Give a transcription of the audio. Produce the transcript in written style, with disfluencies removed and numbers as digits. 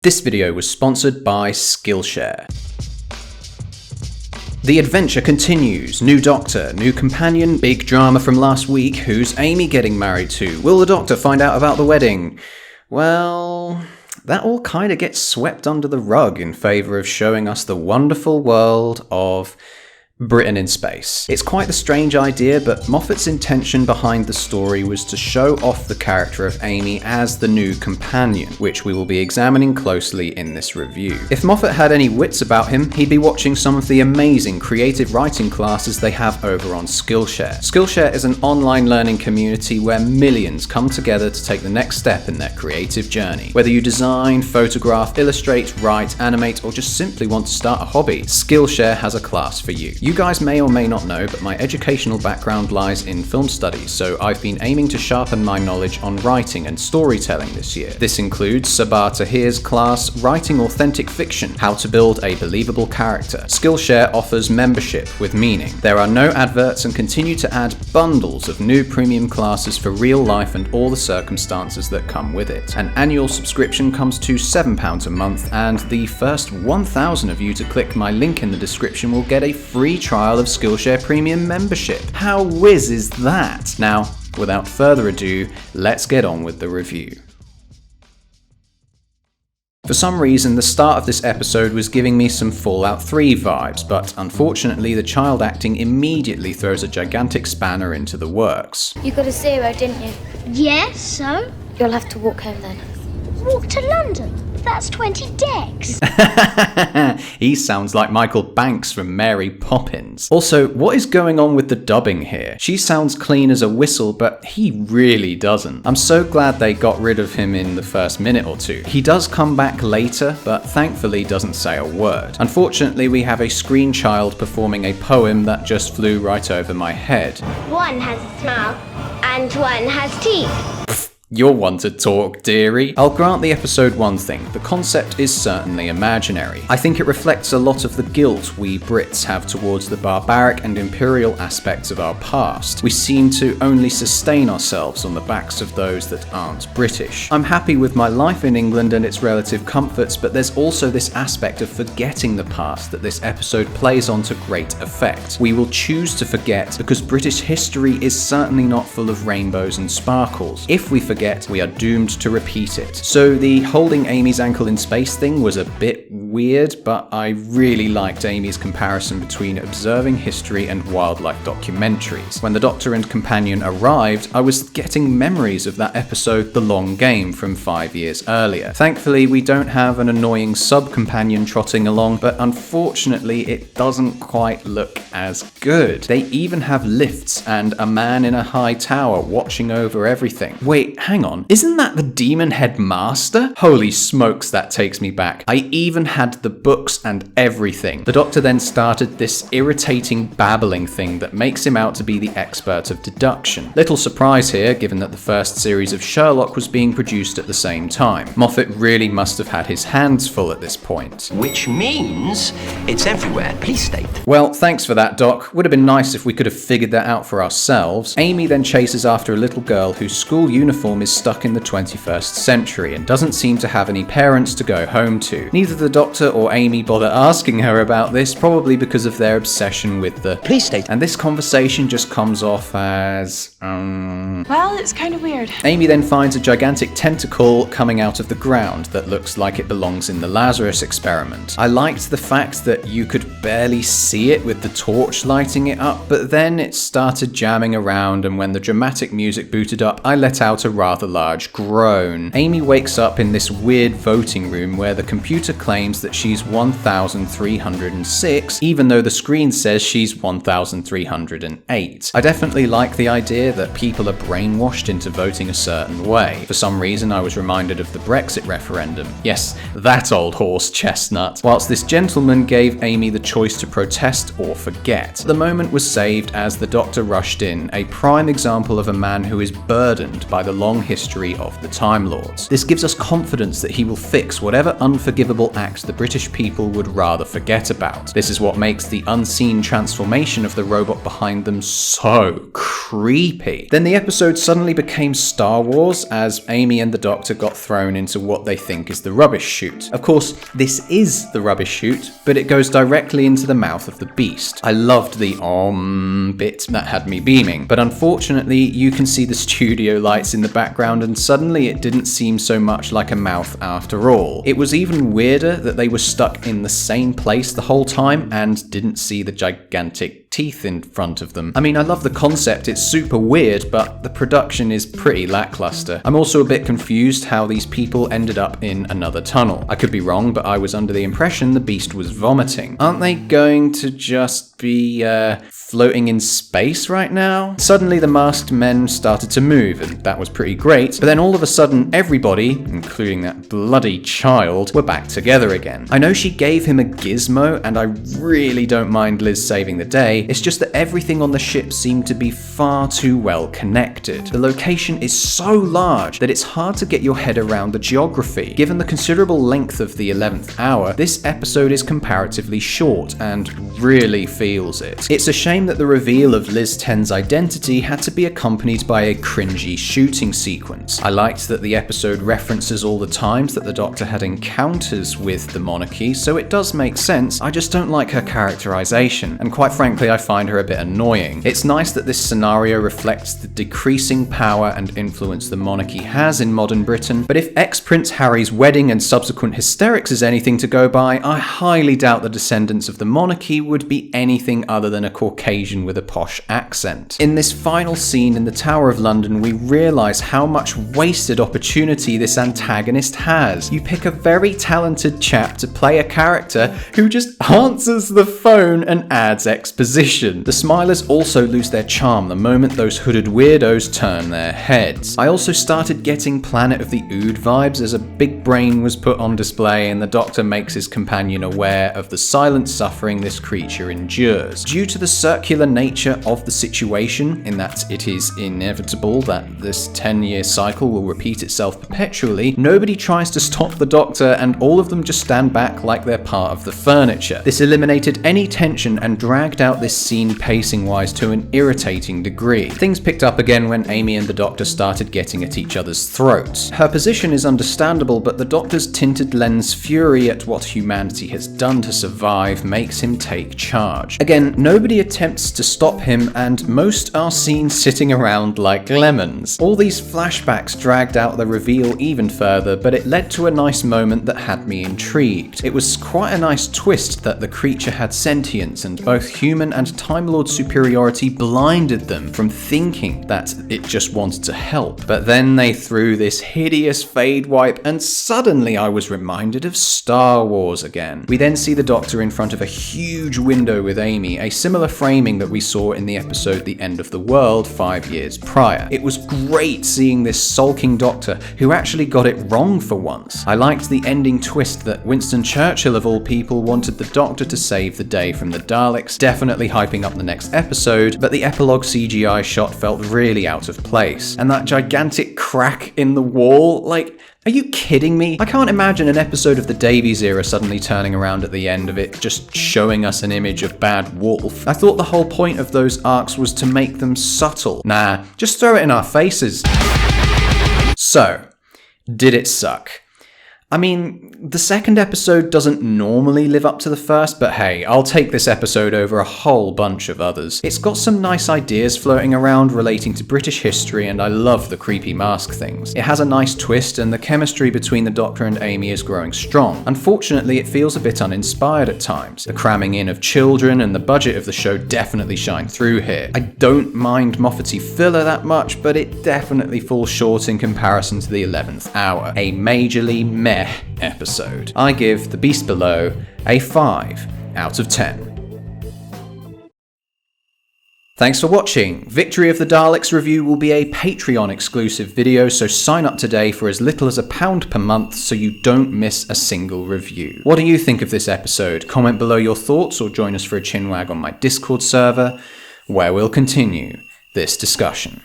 This video was sponsored by Skillshare. The adventure continues. New doctor, new companion, big drama from last week. Who's Amy getting married to? Will the doctor find out about the wedding? Well, that all kind of gets swept under the rug in favour of showing us the wonderful world of Britain in space. It's quite the strange idea, but Moffat's intention behind the story was to show off the character of Amy as the new companion, which we will be examining closely in this review. If Moffat had any wits about him, he'd be watching some of the amazing creative writing classes they have over on Skillshare. Skillshare is an online learning community where millions come together to take the next step in their creative journey. Whether you design, photograph, illustrate, write, animate, or just simply want to start a hobby, Skillshare has a class for you. You guys may or may not know, but my educational background lies in film studies, so I've been aiming to sharpen my knowledge on writing and storytelling this year. This includes Sabah Tahir's class, Writing Authentic Fiction, How to Build a Believable Character. Skillshare offers membership with meaning. There are no adverts and continue to add bundles of new premium classes for real life and all the circumstances that come with it. An annual subscription comes to £7 a month, and the first 1,000 of you to click my link in the description will get a free trial of Skillshare Premium membership. How whiz is that? Now, without further ado, let's get on with the review. For some reason, the start of this episode was giving me some Fallout 3 vibes, but unfortunately the child acting immediately throws a gigantic spanner into the works. You got a 0, didn't you? Yes, so? You'll have to walk home then. Walk to London? That's 20 decks. He sounds like Michael Banks from Mary Poppins. Also, what is going on with the dubbing here? She sounds clean as a whistle, but he really doesn't. I'm so glad they got rid of him in the first minute or two. He does come back later, but thankfully doesn't say a word. Unfortunately, we have a screen child performing a poem that just flew right over my head. One has a smile, and one has teeth. You're one to talk, dearie. I'll grant the episode one thing. The concept is certainly imaginary. I think it reflects a lot of the guilt we Brits have towards the barbaric and imperial aspects of our past. We seem to only sustain ourselves on the backs of those that aren't British. I'm happy with my life in England and its relative comforts, but there's also this aspect of forgetting the past that this episode plays on to great effect. We will choose to forget because British history is certainly not full of rainbows and sparkles. If we forget, we are doomed to repeat it. So the holding Amy's ankle in space thing was a bit weird, but I really liked Amy's comparison between observing history and wildlife documentaries. When the Doctor and companion arrived, I was getting memories of that episode The Long Game from 5 years earlier. Thankfully, we don't have an annoying sub-companion trotting along, but unfortunately it doesn't quite look as good. They even have lifts and a man in a high tower watching over everything. Wait, hang on, isn't that the Demon Headmaster? Holy smokes, that takes me back. I even had the books and everything. The Doctor then started this irritating babbling thing that makes him out to be the expert of deduction. Little surprise here, given that the first series of Sherlock was being produced at the same time. Moffat really must have had his hands full at this point. Which means it's everywhere. Please state. Well, thanks for that, Doc. Would have been nice if we could have figured that out for ourselves. Amy then chases after a little girl whose school uniform is stuck in the 21st century and doesn't seem to have any parents to go home to. Neither the Doctor or Amy bother asking her about this, probably because of their obsession with the Please state. And this conversation just comes off as Well, it's kind of weird. Amy then finds a gigantic tentacle coming out of the ground that looks like it belongs in the Lazarus experiment. I liked the fact that you could barely see it with the torch lighting it up, but then it started jamming around, and when the dramatic music booted up, I let out a rather large groan. Amy wakes up in this weird voting room where the computer claims that she's 1306, even though the screen says she's 1308. I definitely like the idea that people are brainwashed into voting a certain way. For some reason, I was reminded of the Brexit referendum. Yes, that old horse chestnut. Whilst this gentleman gave Amy the choice to protest or forget, the moment was saved as the Doctor rushed in, a prime example of a man who is burdened by the long long history of the Time Lords. This gives us confidence that he will fix whatever unforgivable act the British people would rather forget about. This is what makes the unseen transformation of the robot behind them so creepy. Then the episode suddenly became Star Wars as Amy and the Doctor got thrown into what they think is the rubbish chute. Of course, this is the rubbish chute, but it goes directly into the mouth of the beast. I loved the bit that had me beaming, but unfortunately you can see the studio lights in the background and suddenly it didn't seem so much like a mouth after all. It was even weirder that they were stuck in the same place the whole time and didn't see the gigantic teeth in front of them. I mean, I love the concept, it's super weird, but the production is pretty lackluster. I'm also a bit confused how these people ended up in another tunnel. I could be wrong, but I was under the impression the beast was vomiting. Aren't they going to just be floating in space right now? Suddenly the masked men started to move, and that was pretty great, but then all of a sudden everybody, including that bloody child, were back together again. I know she gave him a gizmo, and I really don't mind Liz saving the day, it's just that everything on the ship seemed to be far too well connected. The location is so large that it's hard to get your head around the geography. Given the considerable length of the 11th hour, this episode is comparatively short and really feels it. It's a shame that the reveal of Liz 10's identity had to be accompanied by a cringy shooting sequence. I liked that the episode references all the times that the Doctor had encounters with the monarchy, so it does make sense. I just don't like her characterization, and quite frankly I find her a bit annoying. It's nice that this scenario reflects the decreasing power and influence the monarchy has in modern Britain, but if ex-Prince Harry's wedding and subsequent hysterics is anything to go by, I highly doubt the descendants of the monarchy would be anything other than a Caucasian with a posh accent. In this final scene in the Tower of London, we realise how much wasted opportunity this antagonist has. You pick a very talented chap to play a character who just answers the phone and adds exposition. The Smilers also lose their charm the moment those hooded weirdos turn their heads. I also started getting Planet of the Ood vibes as a big brain was put on display and the Doctor makes his companion aware of the silent suffering this creature endures. Due to the circular nature of the situation, in that it is inevitable that this 10-year cycle will repeat itself perpetually, nobody tries to stop the Doctor and all of them just stand back like they're part of the furniture. This eliminated any tension and dragged out this scene pacing-wise to an irritating degree. Things picked up again when Amy and the Doctor started getting at each other's throats. Her position is understandable, but the Doctor's tinted lens fury at what humanity has done to survive makes him take charge. Again, nobody attempts to stop him, and most are seen sitting around like lemons. All these flashbacks dragged out the reveal even further, but it led to a nice moment that had me intrigued. It was quite a nice twist that the creature had sentience, and both human and Time Lord superiority blinded them from thinking that it just wanted to help. But then they threw this hideous fade wipe, and suddenly I was reminded of Star Wars again. We then see the Doctor in front of a huge window with Amy, a similar framing that we saw in the episode The End of the World 5 years prior. It was great seeing this sulking Doctor who actually got it wrong for once. I liked the ending twist that Winston Churchill of all people wanted the Doctor to save the day from the Daleks, definitely hyping up the next episode, but the epilogue CGI shot felt really out of place. And that gigantic crack in the wall, like, are you kidding me? I can't imagine an episode of the Davies era suddenly turning around at the end of it, just showing us an image of Bad Wolf. I thought the whole point of those arcs was to make them subtle. Nah, just throw it in our faces. So, did it suck? I mean, the second episode doesn't normally live up to the first, but hey, I'll take this episode over a whole bunch of others. It's got some nice ideas floating around relating to British history, and I love the creepy mask things. It has a nice twist, and the chemistry between the Doctor and Amy is growing strong. Unfortunately, it feels a bit uninspired at times. The cramming in of children and the budget of the show definitely shine through here. I don't mind Moffaty filler that much, but it definitely falls short in comparison to the 11th hour. A majorly meh episode. I give The Beast Below a 5 out of 10. Thanks for watching. Victory of the Daleks review will be a Patreon exclusive video, so sign up today for as little as £1 per month so you don't miss a single review. What do you think of this episode? Comment below your thoughts or join us for a chinwag on my Discord server, where we'll continue this discussion.